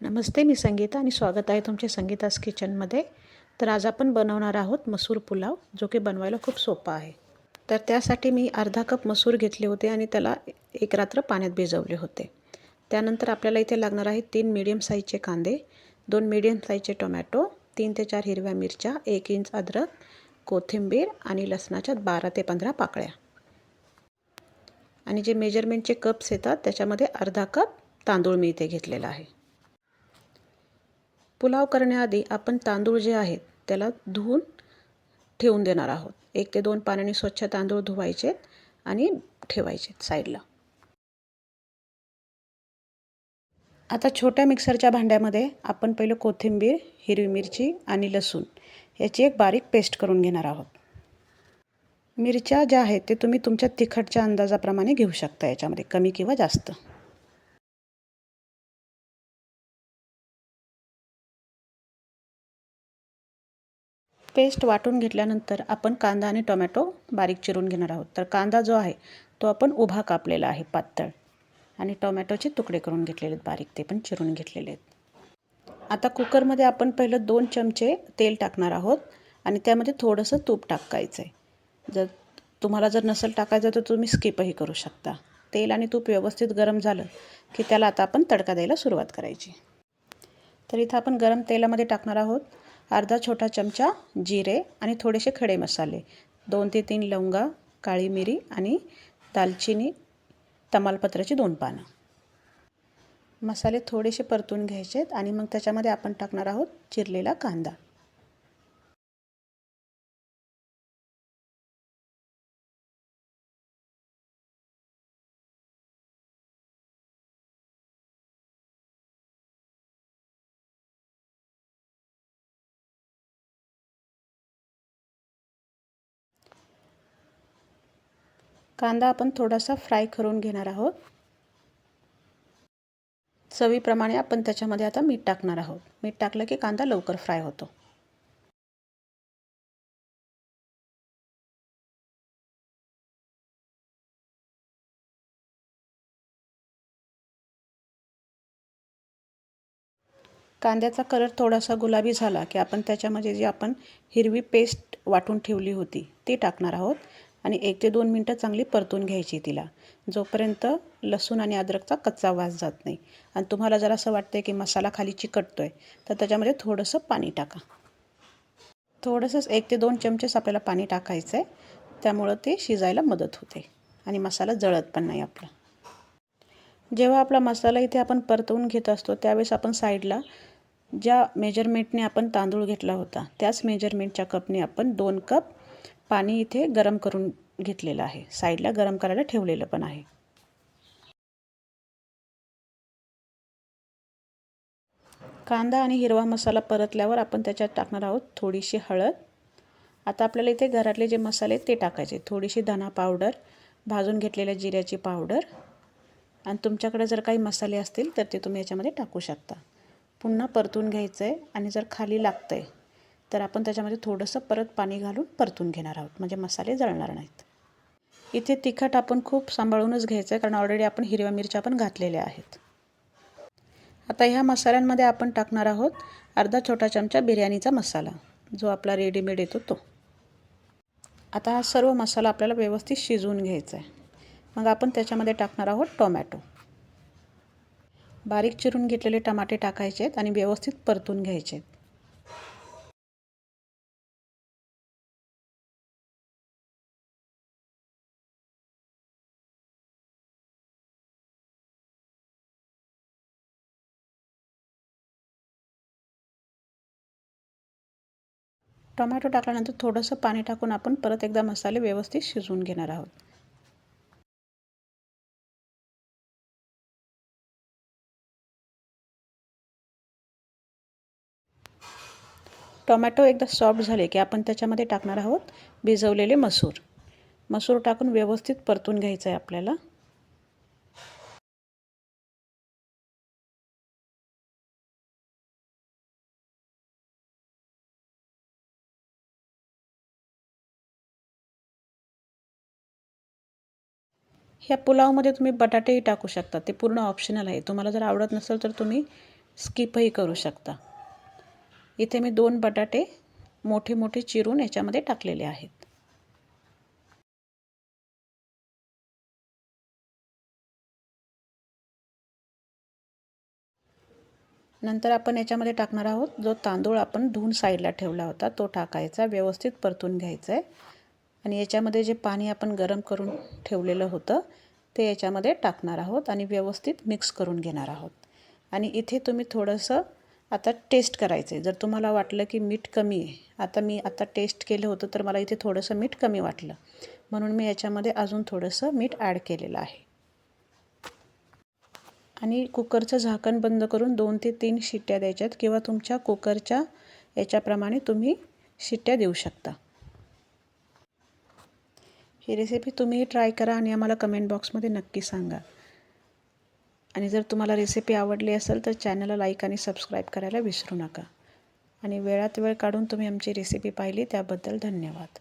नमस्ते, मी संगीता आणि स्वागत आहे तुमच्या संगीतास किचनमध्ये. तर आज आपण बनवणार आहोत मसूर पुलाव, जो की बनवायला खूप सोपा आहे. तर त्यासाठी मी अर्धा कप मसूर घेतले होते आणि त्याला एक रात्र पाण्यात भिजवले होते. त्यानंतर आपल्याला इथे लागणार आहे 3 मीडियम साईजचे कांदे, 2 मीडियम साईजचे टोमॅटो, 3 ते 4 हिरव्या मिरच्या, 1 इंच अद्रक, कोथिंबीर आणि लसणाच्या 12 ते 15 पाकळ्या. आणि जे मेजरमेंटचे कप्स येतात त्याच्यामध्ये अर्धा कप तांदूळ मी इथे घेतलेला आहे. पुलाव करण्याआधी आपण तांदूळ जे आहेत त्याला धुवून ठेवून देणार आहोत. 1 ते 2 पाण्याने स्वच्छ तांदूळ धुवायचे आणि ठेवायचे साईडला. आता छोट्या मिक्सरच्या भांड्यामध्ये आपण पहिलं कोथिंबीर, हिरवी मिरची आणि लसूण याची एक बारीक पेस्ट करून घेणार आहोत. मिरच्या ज्या आहेत ते तुम्ही तुमच्या तिखटच्या अंदाजाप्रमाणे घेऊ शकता, याच्यामध्ये कमी किंवा जास्त. पेस्ट वाटून घेतल्यानंतर आपण कांदा आणि टोमॅटो बारीक चिरून घेणार आहोत. तर कांदा जो आहे तो आपण उभा कापलेला आहे पातळ, आणि टोमॅटोचे तुकडे करून घेतलेले आहेत बारीक, ते पण चिरून घेतलेले आहेत. आता कुकरमध्ये आपण पहिलं 2 चमचे तेल टाकणार आहोत आणि त्यामध्ये थोडंसं तूप टाकायचं आहे. जर नसेल टाकायचं तर तुम्ही स्किपही करू शकता. तेल आणि तूप व्यवस्थित गरम झालं की त्याला आता आपण तडका द्यायला सुरुवात करायची. तर इथं आपण गरम तेलामध्ये टाकणार आहोत अर्धा छोटा चमचा जिरे आणि थोडेसे खडे मसाले, 2 ते 3 लवंगा, काळी मिरी आणि दालचिनी, तमालपत्राची 2 पानं. मसाले थोडेसे परतून घ्यायचे आहेत आणि मग त्याच्यामध्ये आपण टाकणार आहोत चिरलेला कांदा. कांदा आपण थोडासा फ्राय करून घेणार आहोत. चवीप्रमाणे आपण त्याच्यामध्ये आता मीठ टाकणार आहोत. मीठ टाकलं की कांदा लवकर फ्राय होतो. कांद्याचा कलर थोडासा गुलाबी झाला की आपण त्याच्यामध्ये जी आपण हिरवी पेस्ट वाटून ठेवली होती ती टाकणार आहोत आणि 1 ते 2 मिनटं चांगली परतून घ्यायची तिला, जोपर्यंत लसूण आणि अद्रकचा कच्चा वास जात नाही. आणि तुम्हाला जर असं वाटतं की मसाला खाली चिकटतोय तर त्याच्यामध्ये थोडंसं पाणी टाका. थोडंसंच 1 ते 2 चमचेच आपल्याला पाणी टाकायचं आहे, त्यामुळं ते शिजायला मदत होते आणि मसाला जळत पण नाही आपला. जेव्हा आपला मसाला इथे आपण परतवून घेत असतो त्यावेळेस आपण साईडला ज्या मेजरमेंटने आपण तांदूळ घेतला होता त्याच मेजरमेंटच्या कपने आपण 2 कप पाणी इथे गरम करून घेतलेलं आहे. साईडला गरम करायला ठेवलेलं पण आहे. कांदा आणि हिरवा मसाला परतल्यावर आपण त्याच्यात टाकणार आहोत थोडीशी हळद. आता आपल्याला इथे घरातले जे मसाले ते टाकायचे. थोडीशी धना पावडर, भाजून घेतलेल्या जिऱ्याची पावडर, आणि तुमच्याकडे जर काही मसाले असतील तर ते तुम्ही याच्यामध्ये टाकू शकता. पुन्हा परतून घ्यायचं आहे आणि जर खाली लागतं आहे तर आपण त्याच्यामध्ये थोडंसं परत पाणी घालून परतून घेणार आहोत, म्हणजे मसाले जळणार नाहीत. इथे तिखट आपण खूप सांभाळूनच घ्यायचं आहे, कारण ऑलरेडी आपण हिरव्या मिरच्या पण घातलेल्या आहेत. आता ह्या मसाल्यांमध्ये आपण टाकणार आहोत अर्धा छोटा चमचा बिर्याणीचा मसाला, जो आपला रेडीमेड येतो तो. आता हा सर्व मसाला आपल्याला व्यवस्थित शिजवून घ्यायचा आहे. मग आपण त्याच्यामध्ये टाकणार आहोत टोमॅटो. बारीक चिरून घेतलेले टमाटे टाकायचे आहेत आणि व्यवस्थित परतून घ्यायचे आहेत. टोमॅटो टाकल्यानंतर थोडंसं पाणी टाकून आपण परत एकदा मसाले व्यवस्थित शिजवून घेणार आहोत. टोमॅटो एकदा सॉफ्ट झाले की आपण त्याच्यामध्ये टाकणार आहोत भिजवलेले मसूर. मसूर टाकून व्यवस्थित परतून घ्यायचं आहे आपल्याला. ह्या पुलावमध्ये तुम्ही बटाटेही टाकू शकता, ते पूर्ण ऑप्शनल आहे. तुम्हाला जर आवडत नसेल तर तुम्ही स्किपही करू शकता. इथे मी 2 बटाटे मोठे मोठे चिरून याच्यामध्ये टाकलेले आहेत. नंतर आपण याच्यामध्ये टाकणार आहोत जो तांदूळ आपण धुवून साईडला ठेवला होता तो टाकायचा, व्यवस्थित परतून घ्यायचा आहे. आणि याच्यामध्ये जे पाणी आपण गरम करून ठेवलेलं होतं ते याच्यामध्ये टाकणार आहोत आणि व्यवस्थित मिक्स करून घेणार आहोत. आणि इथे तुम्ही थोडंसं आता टेस्ट करायचं आहे. जर तुम्हाला वाटलं की मीठ कमी आहे, मी टेस्ट केलं होतं तर मला इथे थोडंसं मीठ कमी वाटलं, म्हणून मी याच्यामध्ये अजून थोडंसं मीठ ॲड केलेलं आहे. आणि कुकरचं झाकण बंद करून 2 ते 3 शिट्ट्या द्यायच्यात किंवा तुमच्या कुकरच्या याच्याप्रमाणे तुम्ही शिट्ट्या देऊ शकता. ही रेसिपी तुम्ही ट्राय करा आणि आम्हाला कमेंट बॉक्समध्ये नक्की सांगा. आणि जर तुम्हाला रेसिपी आवडली असेल तर चॅनलला लाईक आणि सबस्क्राईब करायला विसरू नका. आणि वेळात वेळ काढून तुम्ही आमची रेसिपी पाहिली त्याबद्दल धन्यवाद.